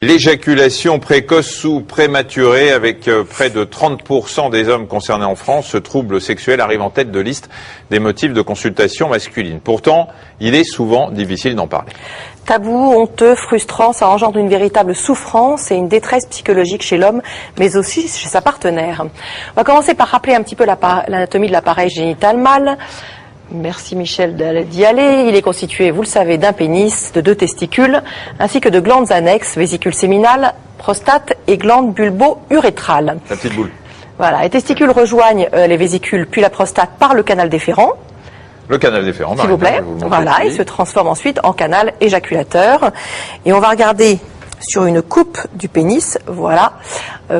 L'éjaculation précoce ou prématurée, avec près de 30% des hommes concernés en France, ce trouble sexuel arrive en tête de liste des motifs de consultation masculine. Pourtant, il est souvent difficile d'en parler. Tabou, honteux, frustrant, ça engendre une véritable souffrance et une détresse psychologique chez l'homme, mais aussi chez sa partenaire. On va commencer par rappeler un petit peu l'anatomie de l'appareil génital mâle. Merci Michel d'y aller. Il est constitué, vous le savez, d'un pénis, de 2 testicules, ainsi que de glandes annexes, vésicule séminale, prostate et glande bulbo-urétrale. La petite boule. Voilà, les testicules rejoignent les vésicules puis la prostate par le canal déférent. Le canal déférent, s'il vous plaît. Voilà, il se transforme ensuite en canal éjaculateur. Et on va regarder sur une coupe du pénis, voilà,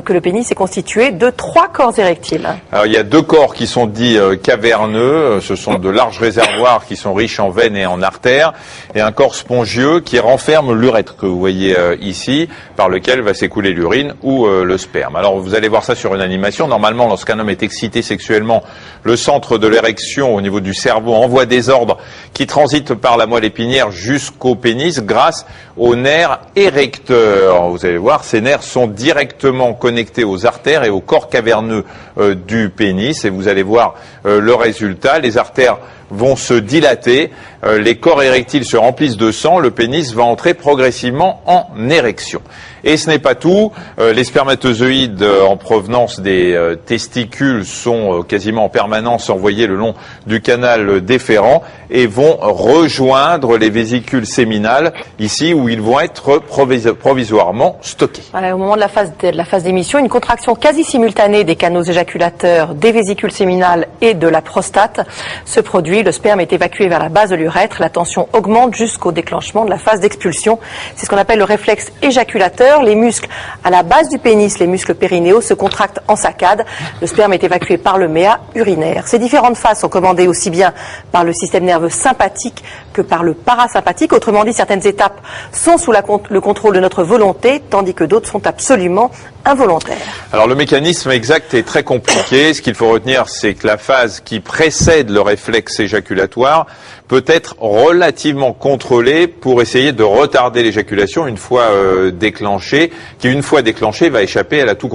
que le pénis est constitué de 3 corps érectiles. Alors il y a 2 corps qui sont dits caverneux, ce sont de larges réservoirs qui sont riches en veines et en artères, et un corps spongieux qui renferme l'urètre que vous voyez ici, par lequel va s'écouler l'urine ou le sperme. Alors vous allez voir ça sur une animation. Normalement, lorsqu'un homme est excité sexuellement, le centre de l'érection au niveau du cerveau envoie des ordres qui transitent par la moelle épinière jusqu'au pénis grâce aux nerfs érecteurs. Vous allez voir, ces nerfs sont directement connectés aux artères et au corps caverneux du pénis, et vous allez voir le résultat. Les artères vont se dilater, les corps érectiles se remplissent de sang, le pénis va entrer progressivement en érection. Et ce n'est pas tout, les spermatozoïdes en provenance des testicules sont quasiment en permanence envoyés le long du canal déférent et vont rejoindre les vésicules séminales, ici où ils vont être provisoirement stockés. Voilà, au moment de la phase d'émission, une contraction quasi simultanée des canaux éjaculateurs, des vésicules séminales et de la prostate se produit. Le sperme est évacué vers la base de l'urètre, la tension augmente jusqu'au déclenchement de la phase d'expulsion. C'est ce qu'on appelle le réflexe éjaculateur. Les muscles à la base du pénis, les muscles périnéaux, se contractent en saccade. Le sperme est évacué par le méa urinaire. Ces différentes phases sont commandées aussi bien par le système nerveux sympathique que par le parasympathique. Autrement dit, certaines étapes sont sous le contrôle de notre volonté, tandis que d'autres sont absolument involontaires. Alors le mécanisme exact est très compliqué. Ce qu'il faut retenir, c'est que la phase qui précède le réflexe éjaculatoire peut être relativement contrôlée pour essayer de retarder l'éjaculation une fois déclenchée, qui une fois déclenchée va échapper à la tout